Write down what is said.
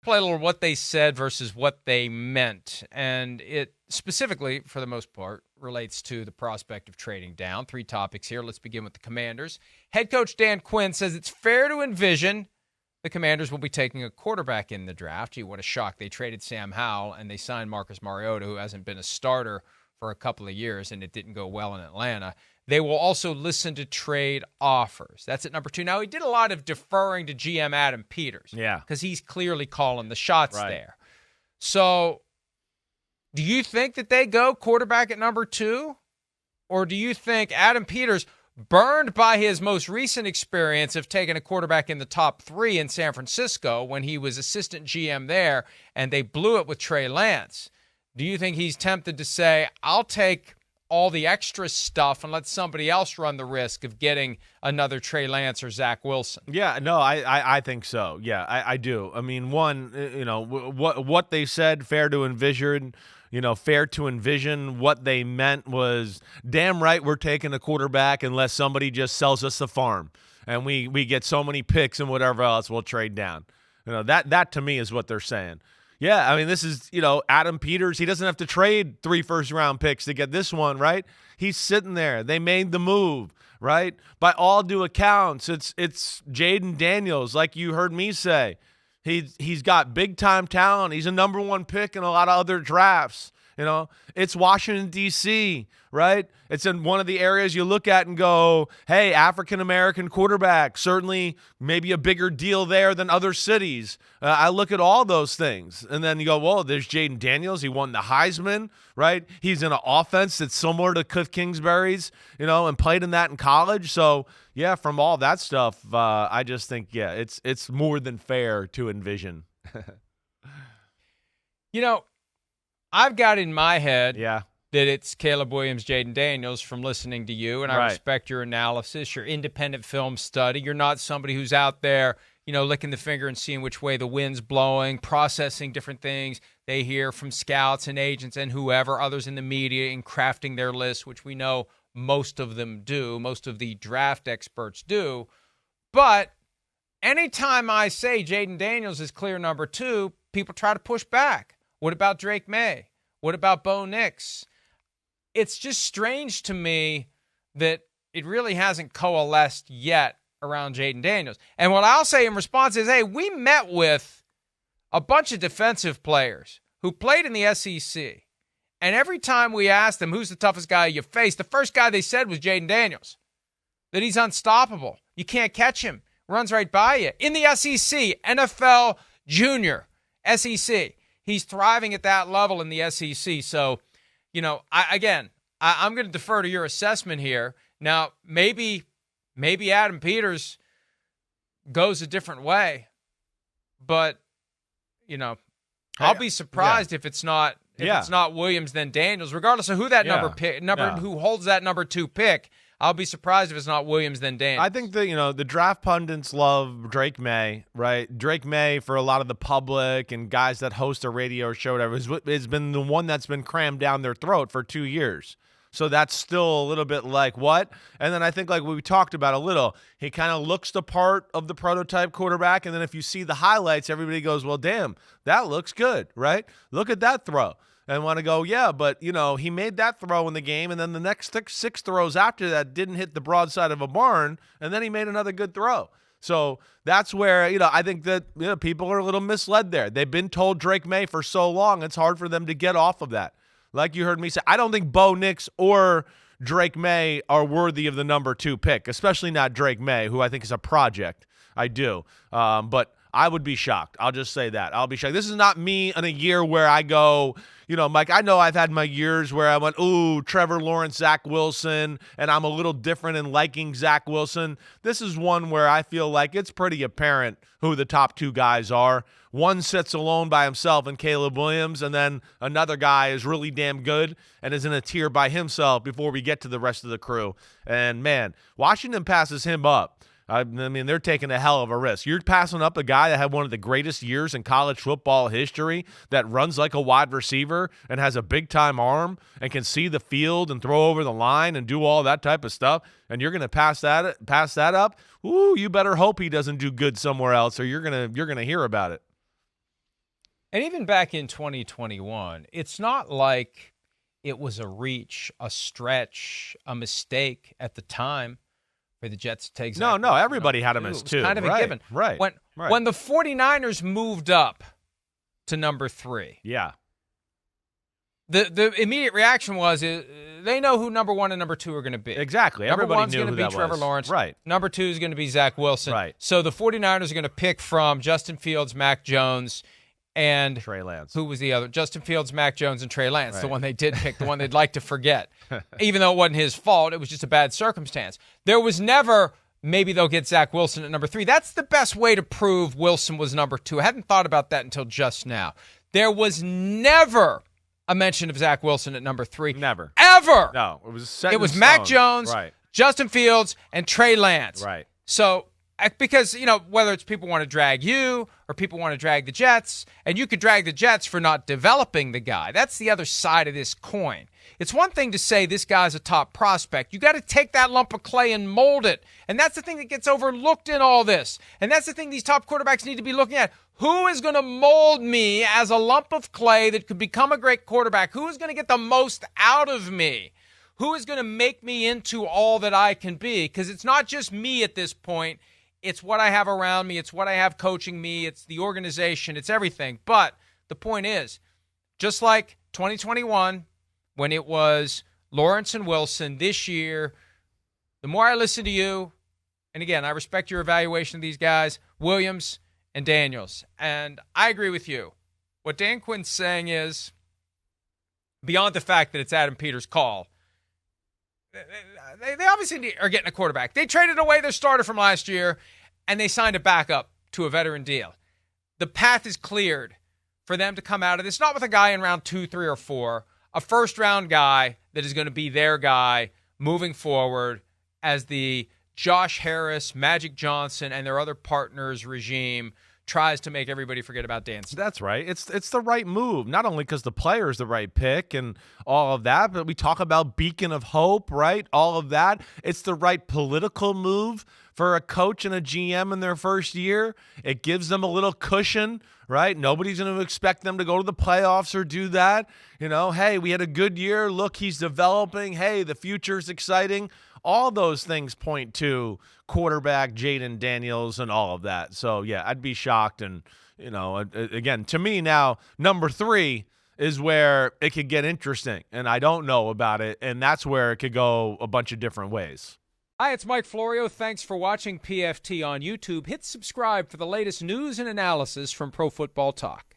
play a little what they said versus what they meant. And it specifically, for the most part, relates to the prospect of trading down. 3 topics here. Let's begin with the Commanders. Head coach Dan Quinn says it's fair to envision the Commanders will be taking a quarterback in the draft. Gee, what a shock. They traded Sam Howell and they signed Marcus Mariota, who hasn't been a starter for a couple of years, and it didn't go well in Atlanta. They will also listen to trade offers. That's at number 2. Now, he did a lot of deferring to GM Adam Peters. Yeah. Because he's clearly calling the shots there. So, do you think that they go quarterback at number 2? Or do you think Adam Peters, burned by his most recent experience of taking a quarterback in the top 3 in San Francisco when he was assistant GM there and they blew it with Trey Lance, do you think he's tempted to say, I'll take all the extra stuff and let somebody else run the risk of getting another Trey Lance or Zach Wilson? Yeah, no, I think so. Yeah, I do. I mean, one, what they said, fair to envision what they meant was, damn right we're taking a quarterback unless somebody just sells us the farm and we get so many picks and whatever else we'll trade down. That to me is what they're saying. Yeah, I mean, this is, Adam Peters. He doesn't have to trade 3 first-round picks to get this one, right? He's sitting there. They made the move, right? By all due accounts, it's Jayden Daniels, like you heard me say. He's got big-time talent. He's a number 1 pick in a lot of other drafts. It's Washington, D.C., right? It's in one of the areas you look at and go, hey, African-American quarterback, certainly maybe a bigger deal there than other cities. I look at all those things. And then you go, well, there's Jayden Daniels. He won the Heisman, right? He's in an offense that's similar to Cliff Kingsbury's, and played in that in college. So, yeah, from all that stuff, I just think, yeah, it's more than fair to envision. I've got in my head that it's Caleb Williams, Jayden Daniels from listening to you, and I respect your analysis, your independent film study. You're not somebody who's out there, licking the finger and seeing which way the wind's blowing, processing different things they hear from scouts and agents and whoever, others in the media, in crafting their lists, which we know most of them do, most of the draft experts do. But anytime I say Jayden Daniels is clear number 2, people try to push back. What about Drake May? What about Bo Nix? It's just strange to me that it really hasn't coalesced yet around Jayden Daniels. And what I'll say in response is, hey, we met with a bunch of defensive players who played in the SEC. And every time we asked them, who's the toughest guy you faced, the first guy they said was Jayden Daniels, that he's unstoppable. You can't catch him. Runs right by you. In the SEC, NFL junior, SEC. He's thriving at that level in the SEC. So, I'm going to defer to your assessment here. Now, maybe Adam Peters goes a different way, but, I'll be surprised if it's not Williams then Daniels, regardless of who that who holds that number 2 pick. I'll be surprised if it's not Williams then Daniels. I think that, the draft pundits love Drake May, right? Drake May, for a lot of the public and guys that host a radio show, whatever, has been the one that's been crammed down their throat for 2 years. So that's still a little bit like, what? And then I think, like we talked about a little, he kind of looks the part of the prototype quarterback. And then if you see the highlights, everybody goes, well, damn, that looks good, right? Look at that throw. And want to go, yeah, but, he made that throw in the game, and then the next 6 throws after that didn't hit the broadside of a barn, and then he made another good throw. So that's where, I think that people are a little misled there. They've been told Drake May for so long, it's hard for them to get off of that. Like you heard me say, I don't think Bo Nix or Drake May are worthy of the number 2 pick, especially not Drake May, who I think is a project. I do. But I would be shocked. I'll just say that. I'll be shocked. This is not me in a year where I go, Mike, I know I've had my years where I went, ooh, Trevor Lawrence, Zach Wilson, and I'm a little different in liking Zach Wilson. This is one where I feel like it's pretty apparent who the top 2 guys are. One sits alone by himself in Caleb Williams, and then another guy is really damn good and is in a tier by himself before we get to the rest of the crew. And, man, Washington passes him up. I mean, they're taking a hell of a risk. You're passing up a guy that had one of the greatest years in college football history, that runs like a wide receiver and has a big-time arm and can see the field and throw over the line and do all that type of stuff, and you're going to pass that up? Ooh, you better hope he doesn't do good somewhere else, or you're gonna hear about it. And even back in 2021, it's not like it was a reach, a stretch, a mistake at the time for the Jets to take Zach Wilson. No, everybody had him as two. It was kind of a given. Right. When the 49ers moved up to number 3. Yeah. The immediate reaction was they know who number 1 and number 2 are going to be. Exactly. Everybody knew who that was. Number 1's going to be Trevor Lawrence. Right. Number 2 is going to be Zach Wilson. Right. So the 49ers are going to pick from Justin Fields, Mac Jones, and Trey Lance. Who was the other? Justin Fields, Mac Jones, and Trey Lance, the one they did pick, the one they'd like to forget. Even though it wasn't his fault, it was just a bad circumstance. There was never, maybe they'll get Zach Wilson at number 3. That's the best way to prove Wilson was number 2. I hadn't thought about that until just now. There was never a mention of Zach Wilson at number 3. Never. Ever. No, it was set It in was stone. Mac Jones, right. Justin Fields, and Trey Lance. Right. So, because, whether it's people want to drag you or people want to drag the Jets, and you could drag the Jets for not developing the guy. That's the other side of this coin. It's one thing to say this guy's a top prospect. You got to take that lump of clay and mold it. And that's the thing that gets overlooked in all this. And that's the thing these top quarterbacks need to be looking at. Who is going to mold me as a lump of clay that could become a great quarterback? Who is going to get the most out of me? Who is going to make me into all that I can be? Because it's not just me at this point. It's what I have around me. It's what I have coaching me. It's the organization. It's everything. But the point is, just like 2021, when it was Lawrence and Wilson, this year, the more I listen to you, and again, I respect your evaluation of these guys, Williams and Daniels, and I agree with you. What Dan Quinn's saying is, beyond the fact that it's Adam Peters' call, they obviously are getting a quarterback. They traded away their starter from last year, and they signed a backup to a veteran deal. The path is cleared for them to come out of this, not with a guy in round 2, 3, or 4, a first-round guy that is going to be their guy moving forward as the Josh Harris, Magic Johnson, and their other partners regime tries to make everybody forget about Dan. That's right. It's the right move, not only because the player is the right pick and all of that, but we talk about beacon of hope, right? All of that. It's the right political move for a coach and a GM in their first year. It gives them a little cushion, right? Nobody's going to expect them to go to the playoffs or do that. Hey, we had a good year. Look, he's developing. Hey, the future's exciting. All those things point to quarterback Jayden Daniels and all of that. So, yeah, I'd be shocked. And, again, to me now, number 3 is where it could get interesting. And I don't know about it. And that's where it could go a bunch of different ways. Hi, it's Mike Florio. Thanks for watching PFT on YouTube. Hit subscribe for the latest news and analysis from Pro Football Talk.